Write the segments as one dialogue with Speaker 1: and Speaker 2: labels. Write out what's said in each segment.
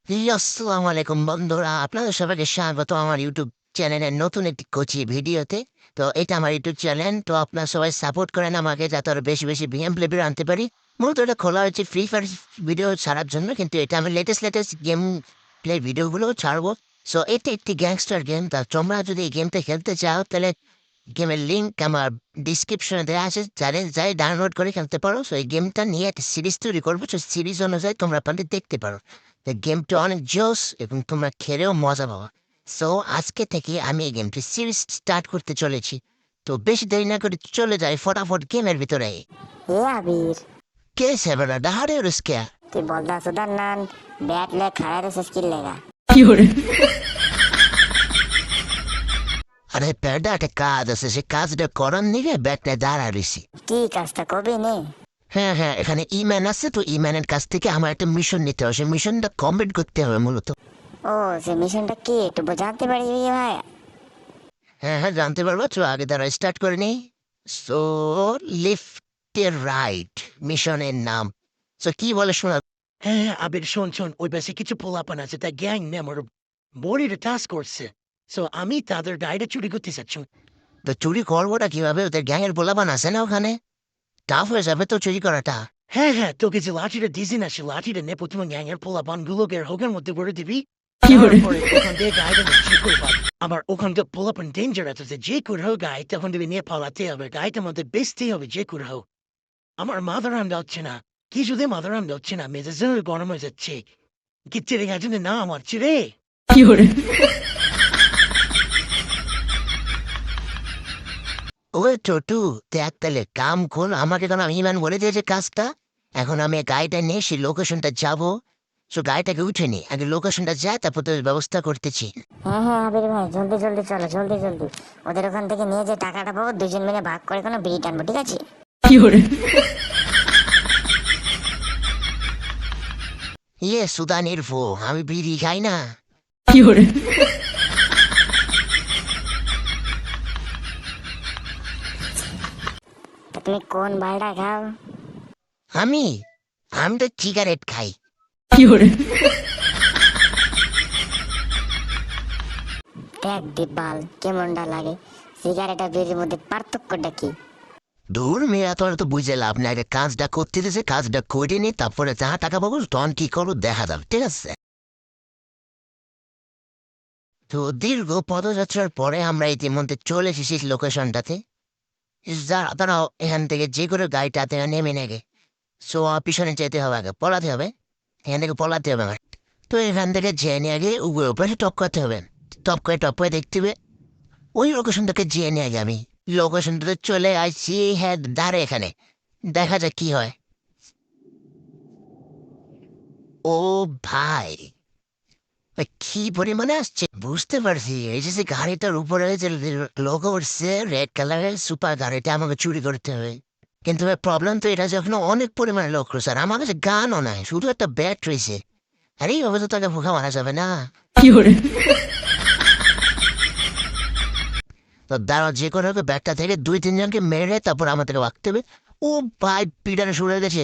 Speaker 1: আসসালামু আলাইকুম বন্ধুরা, আপনাদের সবাইকে স্বাগত আমার ইউটিউব চ্যানেলের নতুন একটি কোচি ভিডিওতে। তো এটা আমার ইউটিউব চ্যানেল, তো আপনারা সবাই সাপোর্ট করেন আমাকে যাতে আরো বেশি বেশি গেম প্লে ভিডিও আনতে পারি। মূলত এটা খোলা হয়েছে ফ্রি ফায়ার ভিডিও ছাড়ার জন্য, কিন্তু এটা আমি লেটেস্ট গেম প্লে ভিডিওগুলোও ছাড়বো। সো এটা একটি গ্যাংস্টার গেম। তা তোমরা যদি এই গেমটা খেলতে চাও তাহলে গেমের লিঙ্ক আমার ডিসক্রিপশনে দেওয়া আছে, যাই ডাউনলোড করে খেলতে পারো। সো এই গেমটা নিয়ে একটা সিরিজ তৈরি করবো, সো সিরিজ অনুযায়ী তোমরা আপনাদের দেখতে পারো। গেমটা অনেক জোস এবং তোমরা খেলেও মজা পাবা। সো আজকে থেকে আমি এই গেমটি সিরিজ স্টার্ট করতে চলেছি। তো বেশি দেরি না করে চলে যাই ফটাফট গেমের ভিতরে।
Speaker 2: এ আবির,
Speaker 1: কে সেবারা ডাহারে রুসকে
Speaker 2: তুই বলদা সুদার নান ব্যাট লে খাড়া রে স্কিল লেগা।
Speaker 1: আরে প্যাডা একটা কাজ আছে, সে কাজটা করার নিয়ে ব্যাগটা দাঁড়া রয়েছি।
Speaker 2: কি কাজটা কবি নে?
Speaker 1: হ্যাঁ, এখানে ইম্যান আছে, তো ইম্যানের কাছ থেকে আমার একটা মিশন নিতে হবে। সেই মিশনটা কমপ্লিট করতে হবে মূলত।
Speaker 2: ও, সে মিশনটা কি একটু বোঝাতে পারবি ভাই?
Speaker 1: হ্যাঁ, জানতে পারবো। তো আগে দ্বারা স্টার্ট করে নিই। সো লিফটের রাইট মিশনের নাম। সো কি বলে শোনা?
Speaker 3: হ্যাঁ, আবির শোন ওই পাশে কিছু পোলাপান আছে, তা গ্যাং মেম্বার বডির টাস্ক করছে। সো আমি তাদের গাড়িটা চুরি করতে চাচ্ছি।
Speaker 1: তো চুরি করবোটা কিভাবে? ওদের গ্যাংয়ের পোলাপান আছে না ওখানে? টাফ হয়ে যাবে তো চুরি করাটা।
Speaker 3: হ্যাঁ, তোকে যে লাঠিটা দিয়েছি না, সে লাঠিটা নে প্রথমে গ্যাংয়ের পোলাপান গুলোকে হোগের মধ্যে ভরে দিবি। তারপরে ওখান থেকে গাড়িটা নিয়ে করে পাবি। আবার ওখানকার পোলাপান ডেঞ্জার আছে, যে করে হোক গাড়ি তখন দিবি নিয়ে পালাতে হবে, গাড়িটার মধ্যে বেচতেই হবে যে করে হোক। আমার মাথার আম যাচ্ছে না, কিছুতে মাথার আম যাচ্ছে না, মেজাজ গরম হয়ে যাচ্ছে। কিচ্ছে রে গেছে না আমার রে।
Speaker 1: ওই ছোটু, দেখ তাহলে কাম খোল। আমাকে কেন ইমান বলে দিয়েছে কাজটা। এখন আমি গাড়িটা নিয়ে সেই লোকেশনটা যাবো। সো গাড়িটাকে উঠে নি, আগে লোকেশনটা যায়, তারপর তোর ব্যবস্থা করতেছি।
Speaker 2: হ্যাঁ আবির ভাই, জলদি চলো, জলদি। ওদের ওখান থেকে নিয়ে যে টাকাটা পাবো দুজন মিলে ভাগ করে কোনো বিড়ি টানবো, ঠিক আছে?
Speaker 1: সুদানির ফো, আমি বিড়ি খাই না।
Speaker 2: তা তুমি কোন বালটা খাও?
Speaker 1: আমি আমি তো সিগারেট খাই।
Speaker 2: দেখ দিব্বাল কেমনটা লাগে, সিগারেট আর বিড়ির মধ্যে পার্থক্যটা কি?
Speaker 1: দূর মেয়েরা, তোর তো বুঝে লাভ না। আগে কাজটা করতে দিয়েছে, কাজটা করে নি, তারপরে যাহা টাকা পাবো তখন কি করবো দেখা যাবে, ঠিক আছে? তো দীর্ঘ পদযাত্রার পরে আমরা ইতিমধ্যে চলে এসেছি লোকেশনটাতে। তারা এখান থেকে যে করে গাড়িটাতে নেমে নেগে। সো পিছনে যেতে হবে, আগে পলাতে হবে। এখান থেকে পলাতে হবে আমার। তো এখান থেকে জেনে আগে উপরে টপ করতে হবে। টপ করে দেখতে হবে ওই লোকেশনটাকে জেনে আগে আমি লোকেশনটাতে চলে আসছি। হ্যাঁ, দাঁড়ে এখানে দেখা যাক কি হয়। ও ভাই, কি পরিমাণে আসছে বুঝতে পারছি। এই যে গাড়িটার উপরে যে লোগো উঠছে রেড কালারের সুপার, গাড়িটা আমাকে চুরি করতে হবে। কিন্তু প্রবলেম তো এটা যখন অনেক পরিমাণে লোক রয়েছে, আর আমার কাছে গানও নাই, শুধু একটা ব্যাট রয়েছে। আর এইভাবে তো তাকে ভোকা মারা যাবে না। তো দাঁড়া, যে কোনো ব্যাগটা থেকে 2-3 জনকে মেরে তারপর আমাদেরকে রাখতে হবে। ও ভাই, পিটারে শুরু হয়ে গেছে।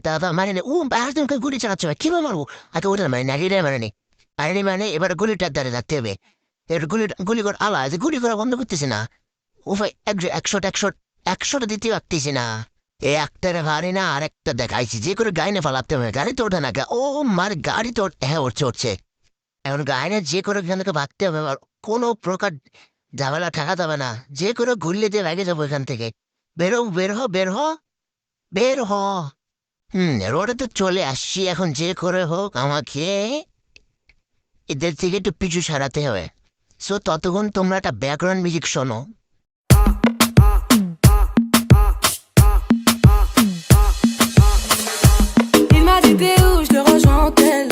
Speaker 1: দাদা মানে ও একজনকে গুলি চালাচ্ছে ভাই, কিভাবে মারবো? আগে ওটা মানে নাকিটাই মানে নি আরে মানে এবার গুলিটার দ্বারে রাখতে হবে। এবার গুলি কর আলা যে গুলি করা বন্ধ করতেছে না। ও ভাই, একশোটা দিতে পারতেছি না। এই একটা গাড়ি না, আর একটা দেখাইছি যে করে গাড়ি না ফালাতে হবে। গাড়ি তো ওঠে না। ও মার, গাড়ি তো হ্যাঁ উঠছে। এখন গাড়ি না যে করে এখান থেকে ভাগতে হবে। আর কোনো প্রকার ঝামেলা ঠেকা যাবে না, যে করে ঘুরলে দিয়ে ভেগে যাবো এখান থেকে। বের হ। রোডে তো চলে আসছি, এখন যে করে হোক আমাকে এদের থেকে একটু পিছু ছাড়াতে হবে। সো ততক্ষণ তোমরা একটা ব্যাকগ্রাউন্ড মিউজিক শোনো।
Speaker 4: Il m'a dit t'es où, je te rejoins en tel.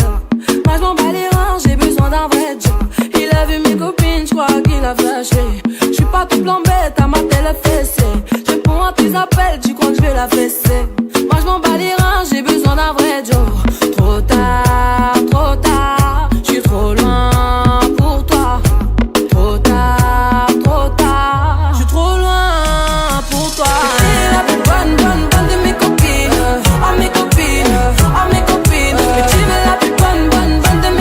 Speaker 4: Moi je m'en bats les reins, j'ai besoin d'un vrai job. Il a vu mes copines, je crois qu'il a flashé. Je suis pas tout blanc bête, à ma télé fessée. Je réponds à tes appels, tu crois que je vais la fesser. Moi je m'en bats les reins, j'ai besoin d'un vrai job. Trop tard, je suis trop loin pour toi. Trop tard, je suis trop loin pour toi. T'es la plus bonne de mes copines. Oh mes copines, oh mes copines. Mais tu es la plus bonne de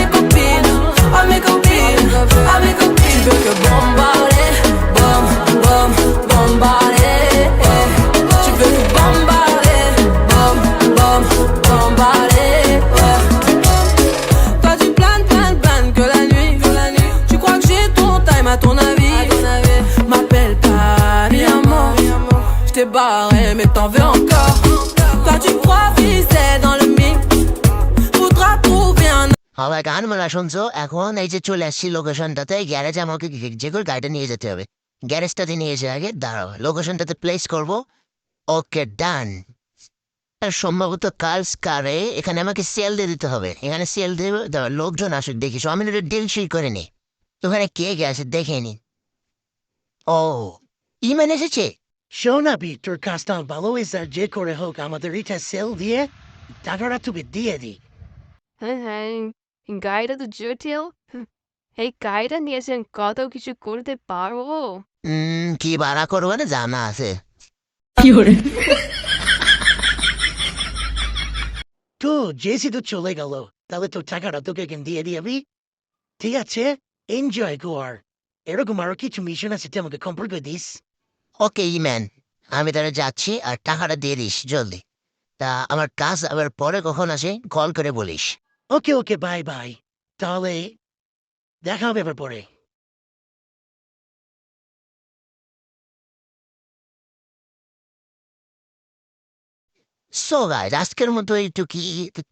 Speaker 4: barrer, mais t'en veux encore. Toi tu crois viser dans le mix, faudra trouver un.
Speaker 1: আমার গান মেলা শুনছো, এখন এই যে চলে আসছি লোকেশনটাতে, গ্যারেজে আমাকে যে করে গাড়িটা নিয়ে যেতে হবে। গ্যারেজটাতে নিয়ে এসে আগে দাঁড়াও, লোকেশনটাতে প্লেস করব। ওকে ডান। আর সম্ভবত কার্স কারে এখানে আমাকে সেল দিয়ে দিতে হবে। এখানে সেল দিয়ে দাও, লোকজন আসুক দেখি। আমি ডিল শিল করে নি। ওখানে কে গেছে দেখে নি। ও ইমান এসেছে।
Speaker 3: শোন আবি, তোর কাজটা ভালো হয়েছে, যে করে হোক আমাদের এটা সেল দিয়ে টাকাটা তুমি দিয়ে দি।
Speaker 5: গাড়িটা তো জটিল। এই গাড়িটা নিয়েছেন, কত কিছু করতে পারবো।
Speaker 1: কি ভাড়া করবো না জানা আছে।
Speaker 3: তো জেসি তো চলে গেল, তাহলে তোর টাকাটা তোকে এখন দিয়ে দিবি। ঠিক আছে, এনজয় কর। এরকম আরো কিছু মিশন আছে, তুই আমাকে কম্পোর্ট করে দিস।
Speaker 1: ওকে ইম্যান, আমি তাহলে যাচ্ছি, আর টাকাটা দিয়ে দিস জলদি। তা আমার কাজ আবার পরে কখন আসে কল করে বলিস।
Speaker 3: ওকে ওকে, বাই বাই। তাহলে দেখা হবে এবার পরে।
Speaker 1: সো গাইজ, আজকের মতো এইটুকি।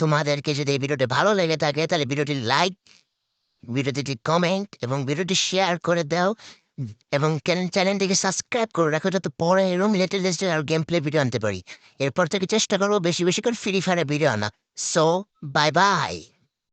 Speaker 1: তোমাদেরকে যদি এই ভিডিওটি ভালো লেগে থাকে তাহলে ভিডিওটি লাইক, ভিডিওটি কমেন্ট এবং ভিডিওটি শেয়ার করে দাও, এবং চ্যানেলটিকে সাবস্ক্রাইব করে রাখো, যাতে পরে এরকম লেটেস্ট আর গেম প্লে ভিডিও আনতে পারি। এরপর থেকে চেষ্টা করবো বেশি বেশি করে ফ্রি ফায়ারের ভিডিও আনা। So bye bye.